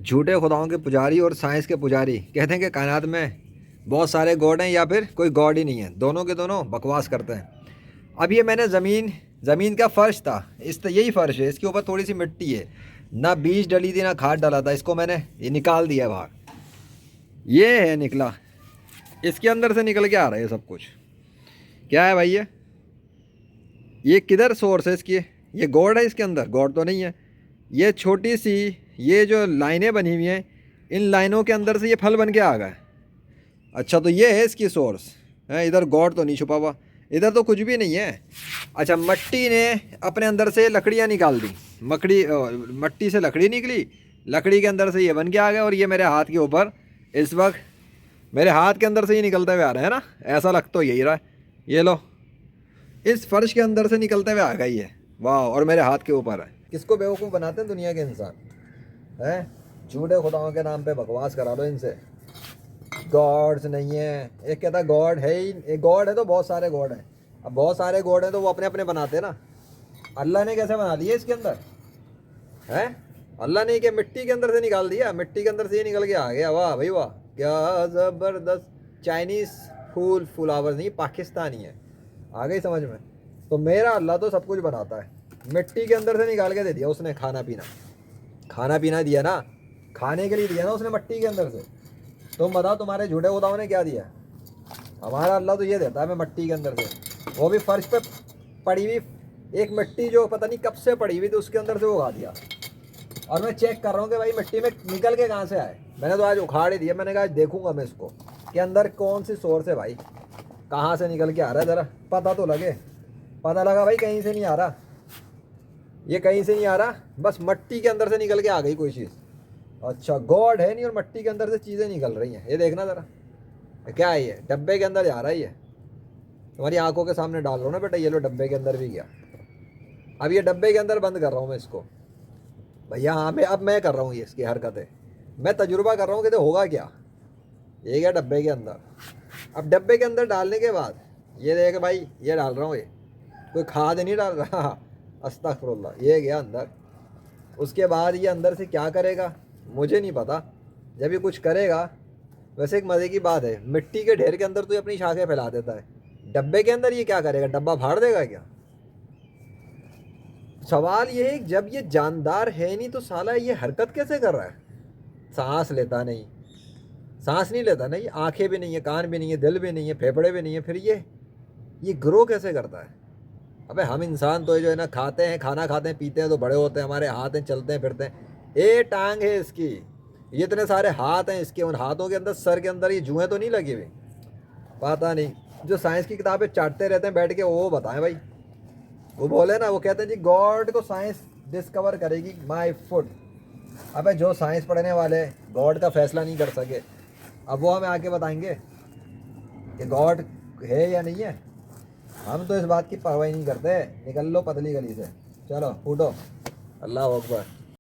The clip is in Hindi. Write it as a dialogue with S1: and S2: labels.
S1: झूठे खुदाओं के पुजारी और साइंस के पुजारी कहते हैं कि कायनात में बहुत सारे गॉड हैं या फिर कोई गॉड ही नहीं है। दोनों के दोनों बकवास करते हैं। अब ये मैंने ज़मीन का फ़र्श था, यही फ़र्श है, इसके ऊपर थोड़ी सी मिट्टी है, ना बीज डली थी ना खाद डाला था, इसको मैंने ये निकाल दिया बाहर। ये है निकला, इसके अंदर से निकल के आ रहा है ये सब कुछ। क्या है भाई ये किधर सोर्स है इसकी? ये गॉड है इसके अंदर? गॉड तो नहीं है। ये छोटी सी ये जो लाइनें बनी हुई हैं, इन लाइनों के अंदर से ये फल बन के आ गए। अच्छा, तो ये है इसकी सोर्स है। इधर गॉड तो नहीं छुपा हुआ, इधर तो कुछ भी नहीं है। अच्छा, मट्टी ने अपने अंदर से लकड़ियाँ निकाल दी, मट्टी से लकड़ी निकली, लकड़ी के अंदर से ये बन के आ गया, और ये मेरे हाथ के ऊपर इस वक्त मेरे हाथ के अंदर से ही निकलते हुए आ रहे हैं ना। ऐसा लग तो यही रहा है, ये लो, इस फर्श के अंदर से निकलते हुए आ गई है। वाह, और मेरे हाथ के ऊपर है। किसको बेवकूफ़ बनाते हैं दुनिया के इंसान हैं? झूठे खुदाओं के नाम पे बकवास करा लो इनसे। गॉड्स नहीं है, एक कहता गॉड है ही, एक गॉड है तो बहुत सारे गॉड हैं। अब बहुत सारे गॉड हैं तो वो अपने अपने बनाते हैं ना। अल्लाह ने कैसे बना लिया इसके अंदर है? अल्लाह ने क्या मिट्टी के अंदर से निकाल दिया? मिट्टी के अंदर से ये निकल के आ गया। वाह भाई वाह, क्या ज़बरदस्त। चाइनीज़ फ्लावर नहीं, पाकिस्तानी है। आ गई समझ में? तो मेरा अल्लाह तो सब कुछ बनाता है, मिट्टी के अंदर से निकाल के दे दिया उसने। खाना पीना दिया ना, खाने के लिए दिया ना उसने मिट्टी के अंदर से। तुम बताओ तुम्हारे झूठे खुदाओं ने क्या दिया? हमारा अल्लाह तो ये देता है हमें मिट्टी के अंदर से, वो भी फर्श पे पड़ी हुई एक मिट्टी जो पता नहीं कब से पड़ी हुई थी, उसके अंदर से वो उगा दिया। और मैं चेक कर रहा हूँ कि भाई मिट्टी में निकल के कहाँ से आए। मैंने तो आज उखाड़ ही दिया, मैंने कहा आज देखूंगा मैं इसको कि अंदर कौन सी सोर्स है भाई, कहाँ से निकल के आ रहा है, ज़रा पता तो लगे। पता लगा भाई कहीं से नहीं आ रहा, ये कहीं से नहीं आ रहा, बस मिट्टी के अंदर से निकल के आ गई कोई चीज़। अच्छा, गॉड है नहीं और मिट्टी के अंदर से चीज़ें निकल रही हैं। ये देखना ज़रा, क्या है ये? डब्बे के अंदर जा रहा है ये, तुम्हारी आंखों के सामने डाल रहा हूँ ना बेटा। ये लो, डब्बे के अंदर भी गया। अब ये डब्बे के अंदर बंद कर रहा हूँ मैं इसको भैया। हाँ, अब मैं कर रहा हूँ ये इसकी हरकतें, मैं तजुर्बा कर रहा हूँ कि होगा क्या। ये गया डब्बे के अंदर। अब डब्बे के अंदर डालने के बाद ये देख भाई, ये डाल रहा हूँ, ये कोई खाद नहीं डाल रहा। अस्तगफुरुल्लाह, ये गया अंदर। उसके बाद ये अंदर से क्या करेगा मुझे नहीं पता। जब ये कुछ करेगा, वैसे एक मज़े की बात है, मिट्टी के ढेर के अंदर तो ये अपनी शाखें फैला देता है, डब्बे के अंदर ये क्या करेगा? डब्बा फाड़ देगा क्या? सवाल ये है, जब ये जानदार है नहीं तो साला ये हरकत कैसे कर रहा है? सांस लेता नहीं, सांस नहीं लेता नहीं, आंखें भी नहीं है, कान भी नहीं है, दिल भी नहीं है, फेफड़े भी नहीं है, फिर ये ग्रो कैसे करता है? अबे हम इंसान तो जो है ना, खाते हैं, खाना खाते हैं, पीते हैं तो बड़े होते हैं, हमारे हाथ हैं, चलते हैं फिरते हैं। ए टांग है इसकी, ये इतने सारे हाथ हैं इसके, उन हाथों के अंदर, सर के अंदर ये जुएँ तो नहीं लगी हुई? पता नहीं, जो साइंस की किताबें चाटते रहते हैं बैठ के, वो बताएं भाई। वो बोले ना, वो कहते हैं जी गॉड को साइंस डिस्कवर करेगी माय फुट। अबे जो साइंस पढ़ने वाले गॉड का फैसला नहीं कर सके, अब वो हमें आके बताएंगे कि गॉड है या नहीं है? हम तो इस बात की परवाह नहीं करते। निकल लो पतली गली से, चलो फूटो। अल्लाह अकबर।